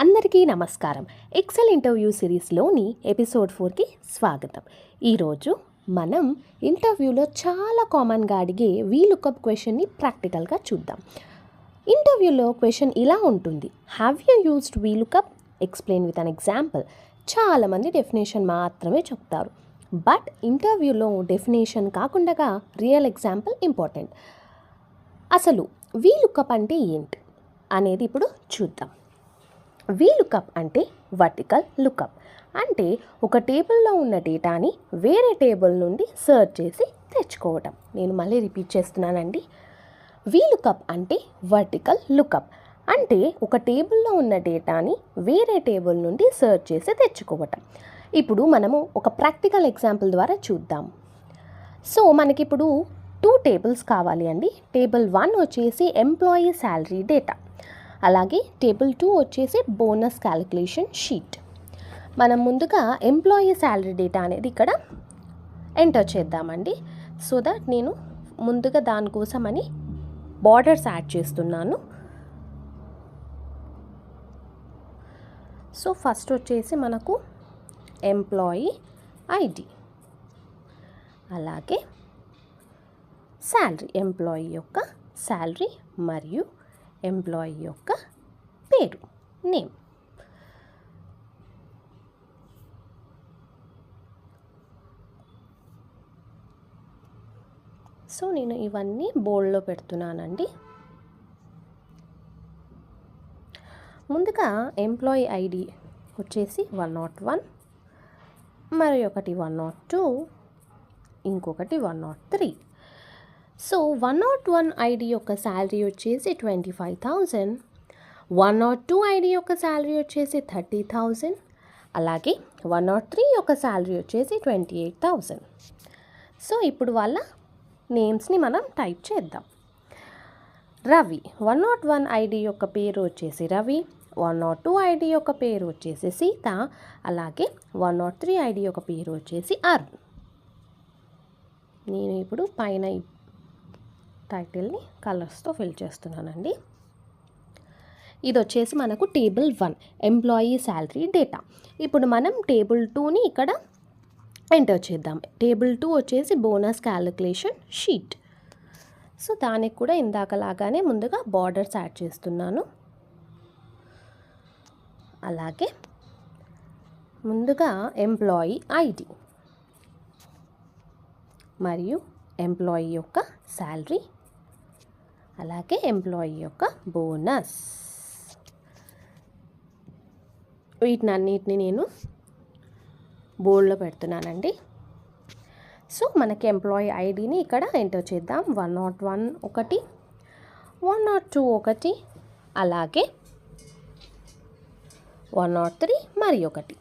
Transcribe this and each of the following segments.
అందరికీ నమస్కారం. XL interview సిరీస్లోని episode 4కి స్వాగతం. ఈరోజు మనం ఇంటర్వ్యూలో చాలా కామన్గా అడిగే వీలుకప్ క్వశ్చన్ని ప్రాక్టికల్గా చూద్దాం. ఇంటర్వ్యూలో క్వశ్చన్ ఇలా ఉంటుంది: have you used VLOOKUP? Explain with an example. చాలామంది డెఫినేషన్ మాత్రమే చెప్తారు, బట్ ఇంటర్వ్యూలో డెఫినేషన్ కాకుండా రియల్ ఎగ్జాంపుల్ ఇంపార్టెంట్. అసలు వీలుకప్ అంటే ఏంటి అనేది ఇప్పుడు చూద్దాం. వీలుకప్ అంటే వర్టికల్ లుకప్, అంటే ఒక టేబుల్లో ఉన్న డేటాని వేరే టేబుల్ నుండి సర్చ్ చేసి తెచ్చుకోవటం. నేను మళ్ళీ రిపీట్ చేస్తున్నానండి. వీలుకప్ అంటే వర్టికల్ లుకప్, అంటే ఒక టేబుల్లో ఉన్న డేటాని వేరే టేబుల్ నుండి సర్చ్ చేసి తెచ్చుకోవటం. ఇప్పుడు మనము ఒక ప్రాక్టికల్ ఎగ్జాంపుల్ ద్వారా చూద్దాం. సో మనకిప్పుడు 2 టేబుల్స్ కావాలి అండి. టేబుల్ 1 వచ్చేసి ఎంప్లాయీ శాలరీ డేటా, అలాగే టేబుల్ 2 వచ్చేసి బోనస్ క్యాలిక్యులేషన్ షీట్. మనం ముందుగా ఎంప్లాయీ శాలరీ డేటా అనేది ఇక్కడ ఎంటర్ చేద్దామండి. సో దట్ నేను ముందుగా దానికోసమని బార్డర్స్ యాడ్ చేస్తున్నాను. సో ఫస్ట్ వచ్చేసి మనకు ఎంప్లాయీ ఐడి, అలాగే శాలరీ, ఎంప్లాయీ యొక్క శాలరీ మరియు ఎంప్లాయీ యొక్క పేరు, నేమ్. సో నేను ఇవన్నీ బోల్డ్లో పెడుతున్నానండి. ముందుగా ఎంప్లాయీ ఐడి వచ్చేసి 101, మరి ఒకటి 102, ఇంకొకటి 103. సో 101 ఐడి యొక్క శాలరీ వచ్చేసి 25,000, 102 ఐడి యొక్క శాలరీ వచ్చేసి 30,000, అలాగే 103 యొక్క శాలరీ వచ్చేసి 28,000. సో ఇప్పుడు వాళ్ళ నేమ్స్ని మనం టైప్ చేద్దాం. రవి, 101 ఐడి యొక్క పేరు వచ్చేసి రవి, 102 ఐడి యొక్క పేరు వచ్చేసి సీత, అలాగే 103 ఐడి యొక్క పేరు వచ్చేసి అరుణ్. నేను ఇప్పుడు పైన టైటిల్ని కలర్స్తో ఫిల్ చేస్తున్నానండి. ఇది వచ్చేసి మనకు టేబుల్ 1 ఎంప్లాయీ శాలరీ డేటా. ఇప్పుడు మనం టేబుల్ 2ని ఇక్కడ ఎంటర్ చేద్దాం. టేబుల్ 2 వచ్చేసి బోనస్ క్యాలిక్యులేషన్ షీట్. సో దానికి కూడా ఇందాకలాగానే ముందుగా బార్డర్స్ యాడ్ చేస్తున్నాను. అలాగే ముందుగా ఎంప్లాయీ ఐడి మరియు ఎంప్లాయీ యొక్క శాలరీ, అలాగే ఎంప్లాయీ యొక్క బోనస్, వీటినన్నిటిని నేను బోర్డ్లో పెడుతున్నానండి. సో మనకి ఎంప్లాయీ ఐడిని ఇక్కడ ఎంటర్ చేద్దాం. 101 ఒకటి, 102 ఒకటి, అలాగే 103 మరి ఒకటి.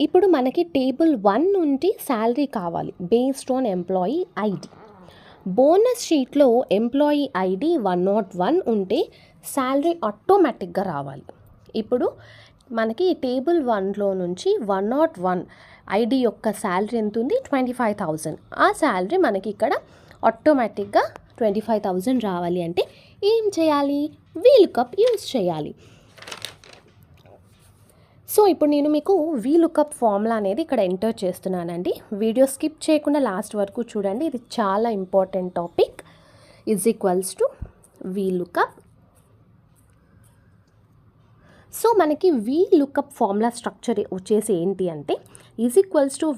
ఇప్పుడు మనకి టేబుల్ 1 నుండి శాలరీ కావాలి based on employee ID. Bonus షీట్లో ఎంప్లాయీ ఐడి 101 ఉంటే శాలరీ ఆటోమేటిక్గా రావాలి. ఇప్పుడు మనకి టేబుల్ 1లో నుంచి 101 ఐడి యొక్క శాలరీ ఎంత ఉంది? 25,000. ఆ శాలరీ మనకి ఇక్కడ ఆటోమేటిక్గా 25,000 రావాలి అంటే ఏం చేయాలి? వీలుకప్ యూజ్ చేయాలి. సో ఇప్పుడు నేను మీకు వీలుకప్ ఫార్ములా అనేది ఇక్కడ ఎంటర్ చేస్తున్నానండి. వీడియో స్కిప్ చేయకుండా లాస్ట్ వరకు చూడండి, ఇది చాలా ఇంపార్టెంట్ టాపిక్. = వీలుకప్. సో మనకి వీలుకప్ ఫార్ములా స్ట్రక్చర్ వచ్చేసి ఏంటి అంటే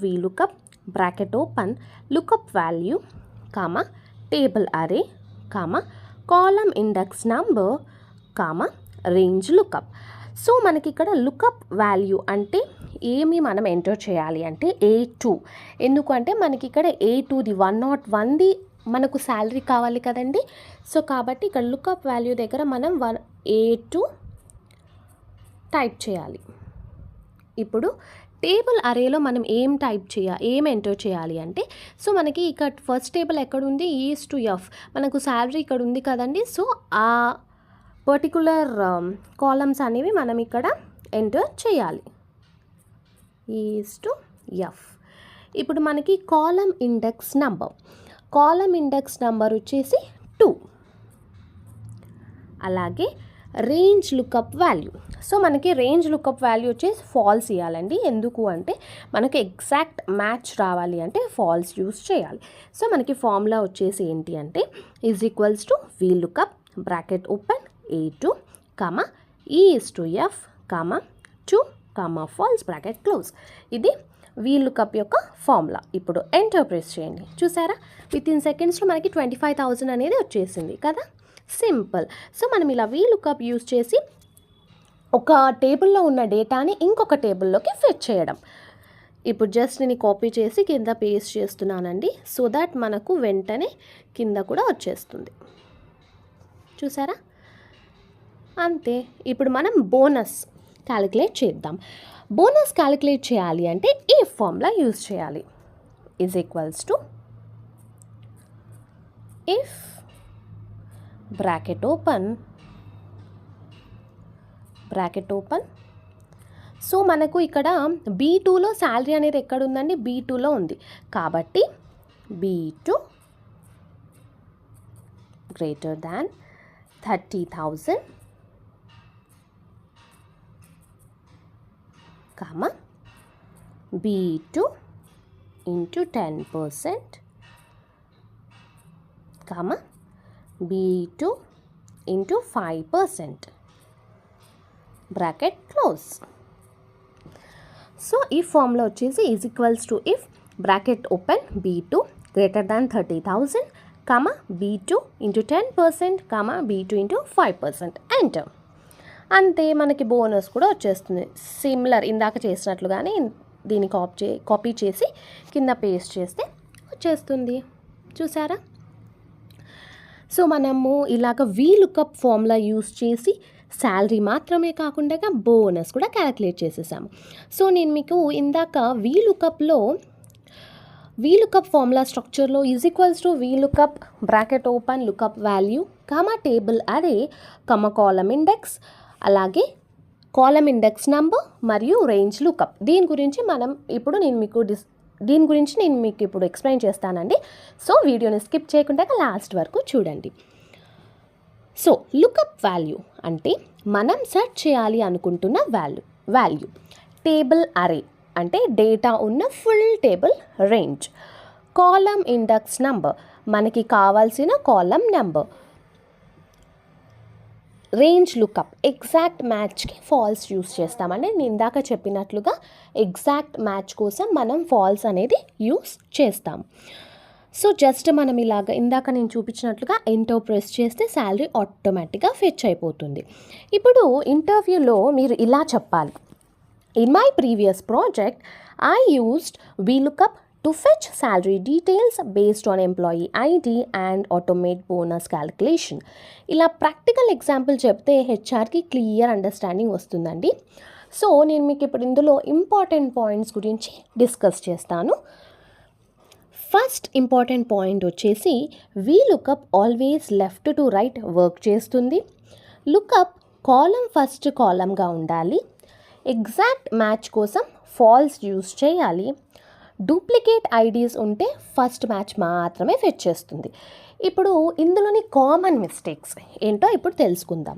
VLOOKUP bracket open lookup value comma table array comma column index number comma range lookup. So మనకి ఇక్కడ లుకప్ వాల్యూ అంటే ఏమి మనం ఎంటర్ చేయాలి అంటే A2. ఎందుకంటే మనకి ఇక్కడ A2ది 101ది మనకు శాలరీ కావాలి కదండి. సో కాబట్టి ఇక్కడ లుకప్ వాల్యూ దగ్గర మనం A2 టైప్ చేయాలి. ఇప్పుడు టేబుల్ అరేలో మనం ఏం ఎంటర్ చేయాలి అంటే, సో మనకి ఇక్కడ ఫస్ట్ టేబుల్ ఎక్కడ ఉంది? E/F. మనకు శాలరీ ఇక్కడ ఉంది కదండి. సో ఆ పర్టికులర్ కాలమ్స్ అనేవి మనం ఇక్కడ ఎంటర్ చేయాలి. E/F. ఇప్పుడు మనకి కాలమ్ ఇండెక్స్ నంబర్ వచ్చేసి 2. అలాగే రేంజ్ లుకప్ వాల్యూ. సో మనకి రేంజ్ లుకప్ వాల్యూ వచ్చేసి ఫాల్స్ ఇవ్వాలండి. ఎందుకు అంటే మనకి ఎగ్జాక్ట్ మ్యాచ్ రావాలి అంటే ఫాల్స్ యూస్ చేయాలి. సో మనకి ఫార్ములా వచ్చేసి ఏంటి అంటే is equals to V lookup bracket open A2 comma E/F comma 2 comma false bracket close. ఇది వి లుకప్ యొక్క ఫార్ములా. ఇప్పుడు ఎంటర్ ప్రెస్ చేయండి. చూసారా, విత్ ఇన్ సెకండ్స్లో మనకి 25,000 అనేది వచ్చేసింది కదా, సింపుల్. సో మనం ఇలా వి లుకప్ యూజ్ చేసి ఒక టేబుల్లో ఉన్న డేటాని ఇంకొక టేబుల్లోకి ఫెచ్ చేయడం. ఇప్పుడు జస్ట్ నేను కాపీ చేసి కింద పేస్ట్ చేస్తున్నానండి, సో దట్ మనకు వెంటనే కింద కూడా వచ్చేస్తుంది. చూసారా, అంతే. ఇప్పుడు మనం బోనస్ క్యాలిక్యులేట్ చేద్దాం. బోనస్ క్యాలిక్యులేట్ చేయాలి అంటే ఈ ఫార్ములా యూజ్ చేయాలి. Is equals to if bracket open so మనకు ఇక్కడ B2లో శాలరీ అనేది ఎక్కడ ఉందండి, B2లో ఉంది కాబట్టి B2 greater than 30,000 comma B2 into 10% comma B2 into 5% bracket close. So ఈ ఫార్ములా వచ్చేసి is equals to if bracket open B2 greater than 30,000 comma B2 into 10% comma B2 into 5% enter. అంతే, మనకి బోనస్ కూడా వచ్చేస్తుంది. సిమిలర్ ఇందాక చేసినట్లుగానే దీన్ని copy చేసి కింద పేస్ట్ చేస్తే వచ్చేస్తుంది. చూసారా, సో మనము ఇలాగ వి లుకప్ ఫార్ములా యూస్ చేసి శాలరీ మాత్రమే కాకుండా బోనస్ కూడా క్యాలిక్యులేట్ చేసేసాము. సో నేను మీకు ఇందాక వి లుకప్ ఫార్ములా స్ట్రక్చర్లో is equals to V lookup bracket open lookup value comma table array comma column index అలాగే కాలమ్ ఇండెక్స్ నంబర్ మరియు రేంజ్ లుకప్. దీని గురించి నేను మీకు ఇప్పుడు ఎక్స్ప్లెయిన్ చేస్తానండి. సో వీడియోని స్కిప్ చేయకుండా లాస్ట్ వరకు చూడండి. సో లుకప్ వాల్యూ అంటే మనం సెర్చ్ చేయాలి అనుకుంటున్న వాల్యూ. టేబుల్ అరే అంటే డేటా ఉన్న full table range. Column index number మనకి కావాల్సిన column number. Range lookup exact మ్యాచ్కి ఫాల్స్ యూస్ చేస్తామండి. నేను ఇందాక చెప్పినట్లుగా ఎగ్జాక్ట్ మ్యాచ్ కోసం మనం ఫాల్స్ అనేది యూస్ చేస్తాం. సో జస్ట్ మనం ఇందాక నేను చూపించినట్లుగా ఎంటర్ ప్రెస్ చేస్తే శాలరీ ఆటోమేటిక్గా ఫెచ్ అయిపోతుంది. ఇప్పుడు ఇంటర్వ్యూలో మీరు ఇలా చెప్పాలి, in my previous project I used VLOOKUP to fetch salary details based on employee ID and automate bonus calculation. ఇలా ప్రాక్టికల్ ఎగ్జాంపుల్ చెప్తే హెచ్ఆర్కి క్లియర్ అండర్స్టాండింగ్ వస్తుందండి. సో నేను మీకు ఇప్పుడు ఇందులో ఇంపార్టెంట్ పాయింట్స్ గురించి డిస్కస్ చేస్తాను. ఫస్ట్ ఇంపార్టెంట్ పాయింట్ వచ్చేసి VLOOKUP always left to right work చేస్తుంది. లుకప్ కాలం ఫస్ట్ కాలంగా ఉండాలి. ఎగ్జాక్ట్ మ్యాచ్ కోసం ఫాల్స్ యూస్ చేయాలి. డూప్లికేట్ ఐడీస్ ఉంటే ఫస్ట్ మ్యాచ్ మాత్రమే ఫెచ్ చేస్తుంది. ఇప్పుడు ఇందులోని కామన్ మిస్టేక్స్ ఏంటో ఇప్పుడు తెలుసుకుందాం.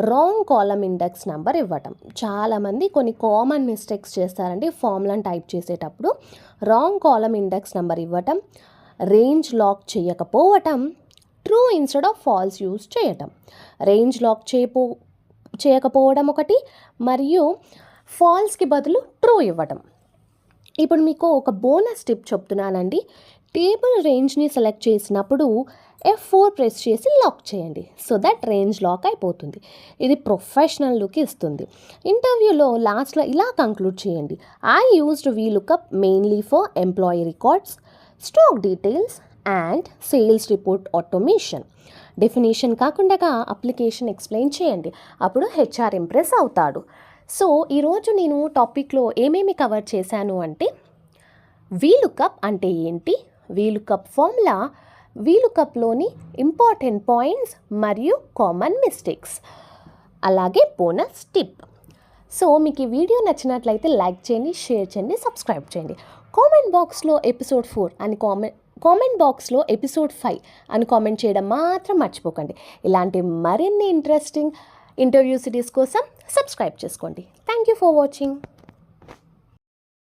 రాంగ్ కాలమ్ ఇండెక్స్ నెంబర్ ఇవ్వటం. చాలామంది కొన్ని కామన్ మిస్టేక్స్ చేస్తారండి ఫార్ములాని టైప్ చేసేటప్పుడు. రాంగ్ కాలమ్ ఇండెక్స్ నెంబర్ ఇవ్వటం, రేంజ్ లాక్ చేయకపోవటం, true instead of false use చేయటం. రేంజ్ లాక్ చేయకపోవడం ఒకటి, మరియు ఫాల్స్కి బదులు ట్రూ ఇవ్వటం. ఇప్పుడు మీకు ఒక బోనస్ టిప్ చెప్తున్నానండి. టేబుల్ రేంజ్ని సెలెక్ట్ చేసినప్పుడు F4 ప్రెస్ చేసి లాక్ చేయండి, సో దట్ రేంజ్ లాక్ అయిపోతుంది. ఇది ప్రొఫెషనల్ లుక్ ఇస్తుంది. ఇంటర్వ్యూలో లాస్ట్లో ఇలా కంక్లూడ్ చేయండి, I used VLOOKUP mainly for employee records, stock details and sales report automation. Definition కాకుండా అప్లికేషన్ ఎక్స్ప్లెయిన్ చేయండి, అప్పుడు హెచ్ఆర్ ఇంప్రెస్ అవుతాడు. సో ఈరోజు నేను టాపిక్లో ఏమేమి కవర్ చేశాను అంటే VLOOKUP అంటే ఏంటి, VLOOKUP ఫార్ములా, VLOOKUPలోని ఇంపార్టెంట్ పాయింట్స్ మరియు కామన్ మిస్టేక్స్, అలాగే బోనస్ టిప్. సో మీకు ఈ వీడియో నచ్చినట్లయితే లైక్ చేయండి, షేర్ చేయండి, సబ్స్క్రైబ్ చేయండి. కామెంట్ బాక్స్లో ఎపిసోడ్ 4 అని కామెంట్ బాక్స్లో ఎపిసోడ్ 5 అని కామెంట్ చేయడం మాత్రం మర్చిపోకండి. ఇలాంటి మరిన్ని ఇంట్రెస్టింగ్ ఇంటర్వ్యూ సిరీస్ కోసం సబ్స్క్రైబ్ చేసుకోండి. Thank you for watching.